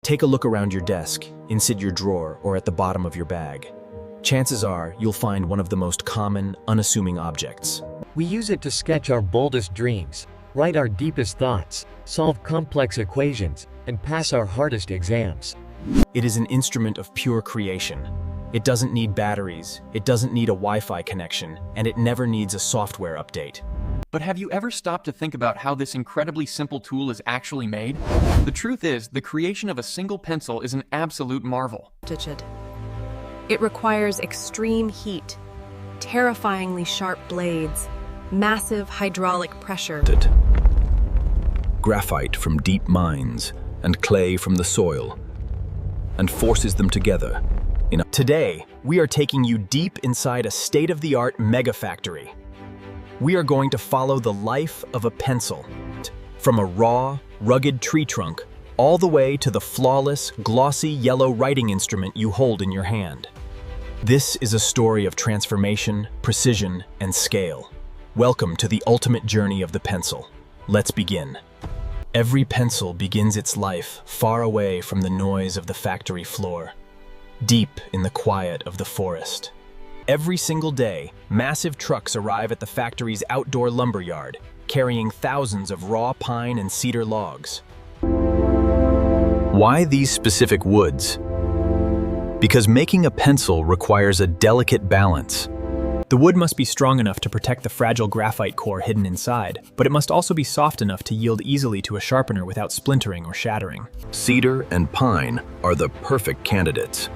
Take a look around your desk, inside your drawer, or at the bottom of your bag. Chances are you'll find one of the most common, unassuming objects. We use it to sketch our boldest dreams, write our deepest thoughts, solve complex equations, and pass our hardest exams. It is an instrument of pure creation. It doesn't need batteries, it doesn't need a Wi-Fi connection, and it never needs a software update. But have you ever stopped to think about how this incredibly simple tool is actually made? The truth is, the creation of a single pencil is an absolute marvel. It requires extreme heat, terrifyingly sharp blades, massive hydraulic pressure. Graphite from deep mines and clay from the soil, and forces them together. Today, we are taking you deep inside a state-of-the-art mega factory. We are going to follow the life of a pencil, from a raw, rugged tree trunk all the way to the flawless, glossy yellow writing instrument you hold in your hand. This is a story of transformation, precision, and scale. Welcome to the ultimate journey of the pencil. Let's begin. Every pencil begins its life far away from the noise of the factory floor, deep in the quiet of the forest. Every single day, massive trucks arrive at the factory's outdoor lumberyard, carrying thousands of raw pine and cedar logs. Why these specific woods? Because making a pencil requires a delicate balance. The wood must be strong enough to protect the fragile graphite core hidden inside, but it must also be soft enough to yield easily to a sharpener without splintering or shattering. Cedar and pine are the perfect candidates.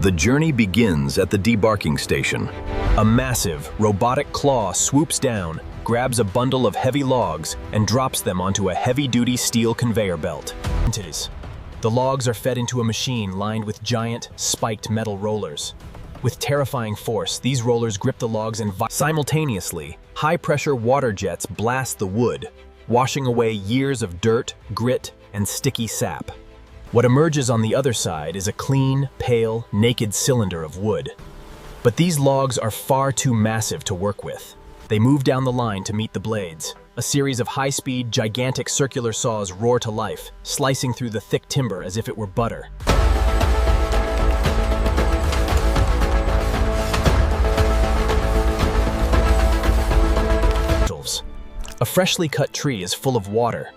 The journey begins at the debarking station. A massive, robotic claw swoops down, grabs a bundle of heavy logs, and drops them onto a heavy-duty steel conveyor belt. The logs are fed into a machine lined with giant, spiked metal rollers. With terrifying force, these rollers grip the logs and simultaneously, high-pressure water jets blast the wood, washing away years of dirt, grit, and sticky sap. What emerges on the other side is a clean, pale, naked cylinder of wood. But these logs are far too massive to work with. They move down the line to meet the blades. A series of high-speed, gigantic circular saws roar to life, slicing through the thick timber as if it were butter. A freshly cut tree is full of water.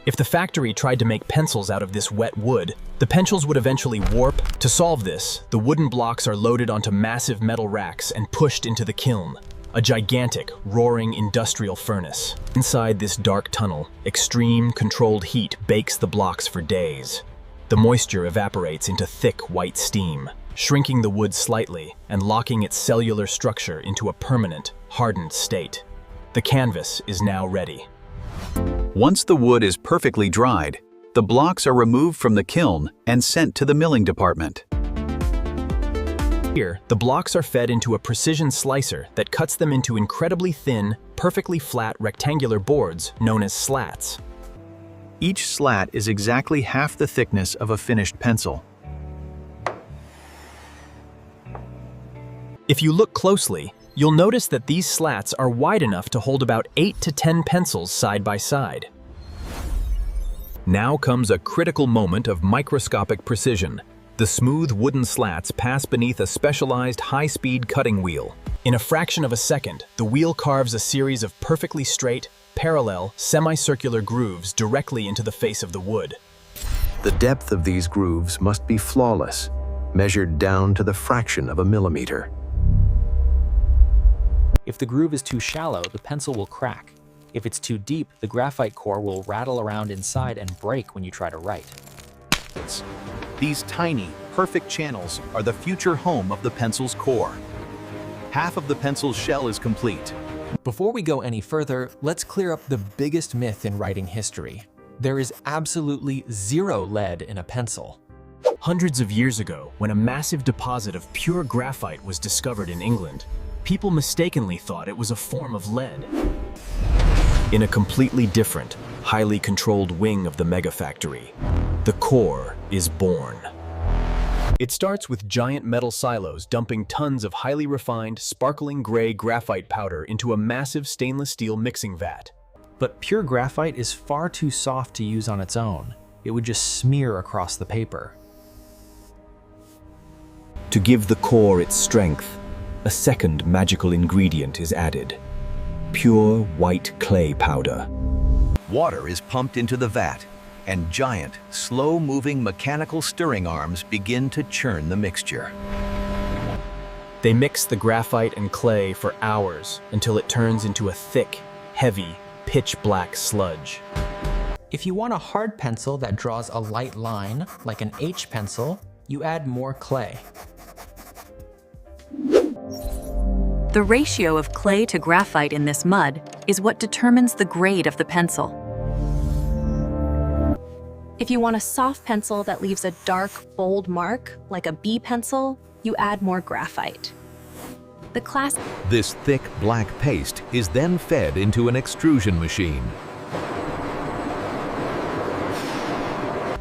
If the factory tried to make pencils out of this wet wood, the pencils would eventually warp. To solve this, the wooden blocks are loaded onto massive metal racks and pushed into the kiln, a gigantic, roaring industrial furnace. Inside this dark tunnel, extreme, controlled heat bakes the blocks for days. The moisture evaporates into thick, white steam, shrinking the wood slightly and locking its cellular structure into a permanent, hardened state. The canvas is now ready. Once the wood is perfectly dried, the blocks are removed from the kiln and sent to the milling department. Here, the blocks are fed into a precision slicer that cuts them into incredibly thin, perfectly flat rectangular boards known as slats. Each slat is exactly half the thickness of a finished pencil. If you look closely, you'll notice that these slats are wide enough to hold about 8 to 10 pencils side by side. Now comes a critical moment of microscopic precision. The smooth wooden slats pass beneath a specialized high-speed cutting wheel. In a fraction of a second, the wheel carves a series of perfectly straight, parallel, semicircular grooves directly into the face of the wood. The depth of these grooves must be flawless, measured down to the fraction of a millimeter. If the groove is too shallow, the pencil will crack. If it's too deep, the graphite core will rattle around inside and break when you try to write. These tiny, perfect channels are the future home of the pencil's core. Half of the pencil's shell is complete. Before we go any further, let's clear up the biggest myth in writing history. There is absolutely zero lead in a pencil. Hundreds of years ago, when a massive deposit of pure graphite was discovered in England, people mistakenly thought it was a form of lead. In a completely different, highly controlled wing of the mega factory, the core is born. It starts with giant metal silos dumping tons of highly refined, sparkling gray graphite powder into a massive stainless steel mixing vat. But pure graphite is far too soft to use on its own. it would just smear across the paper. To give the core its strength, a second magical ingredient is added: pure white clay powder. Water is pumped into the vat, and giant, slow-moving mechanical stirring arms begin to churn the mixture. They mix the graphite and clay for hours until it turns into a thick, heavy, pitch-black sludge. If you want a hard pencil that draws a light line, like an H pencil, you add more clay. The ratio of clay to graphite in this mud is what determines the grade of the pencil. If you want a soft pencil that leaves a dark, bold mark, like a B pencil, you add more graphite. This thick black paste is then fed into an extrusion machine.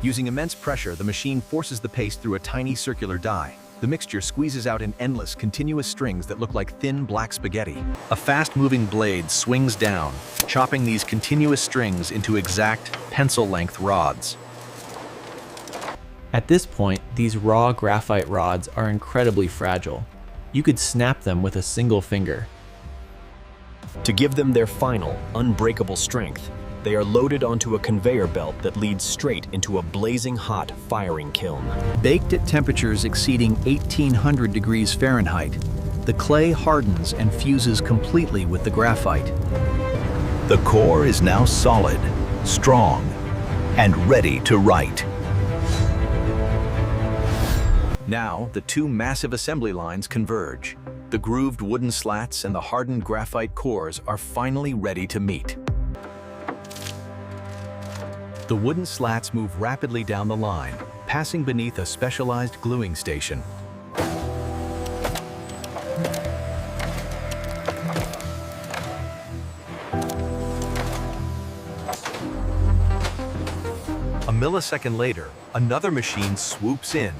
Using immense pressure, the machine forces the paste through a tiny circular die. The mixture squeezes out in endless, continuous strings that look like thin black spaghetti. A fast-moving blade swings down, chopping these continuous strings into exact pencil-length rods. At this point, these raw graphite rods are incredibly fragile. You could snap them with a single finger. To give them their final, unbreakable strength, they are loaded onto a conveyor belt that leads straight into a blazing hot firing kiln. Baked at temperatures exceeding 1800 degrees Fahrenheit, the clay hardens and fuses completely with the graphite. The core is now solid, strong, and ready to write. Now, the two massive assembly lines converge. The grooved wooden slats and the hardened graphite cores are finally ready to meet. The wooden slats move rapidly down the line, passing beneath a specialized gluing station. A millisecond later, another machine swoops in,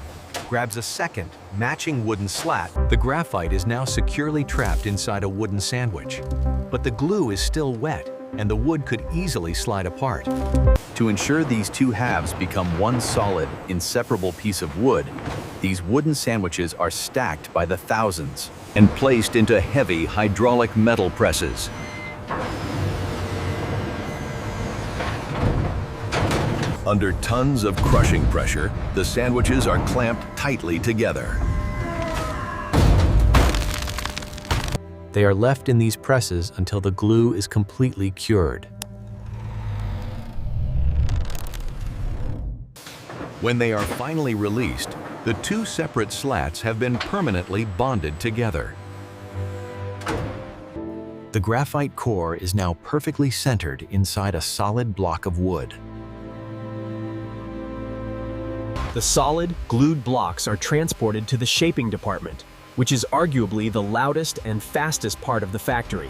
grabs a second, matching wooden slat. The graphite is now securely trapped inside a wooden sandwich. But the glue is still wet, and the wood could easily slide apart. To ensure these two halves become one solid, inseparable piece of wood, these wooden sandwiches are stacked by the thousands and placed into heavy hydraulic metal presses. Under tons of crushing pressure, the sandwiches are clamped tightly together. They are left in these presses until the glue is completely cured. When they are finally released, the two separate slats have been permanently bonded together. The graphite core is now perfectly centered inside a solid block of wood. The solid, glued blocks are transported to the shaping department, which is arguably the loudest and fastest part of the factory.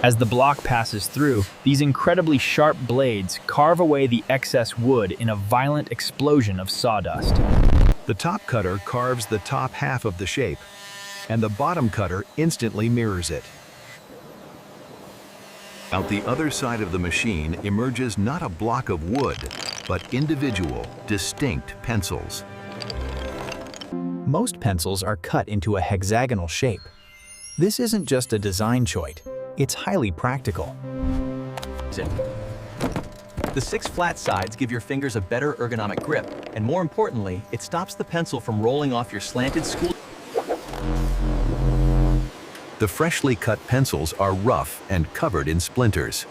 As the block passes through, these incredibly sharp blades carve away the excess wood in a violent explosion of sawdust. The top cutter carves the top half of the shape, and the bottom cutter instantly mirrors it. Out the other side of the machine emerges not a block of wood, but individual, distinct pencils. Most pencils are cut into a hexagonal shape. This isn't just a design choice, it's highly practical. The 6 flat sides give your fingers a better ergonomic grip, and more importantly, it stops the pencil from rolling off your slanted school. The freshly cut pencils are rough and covered in splinters.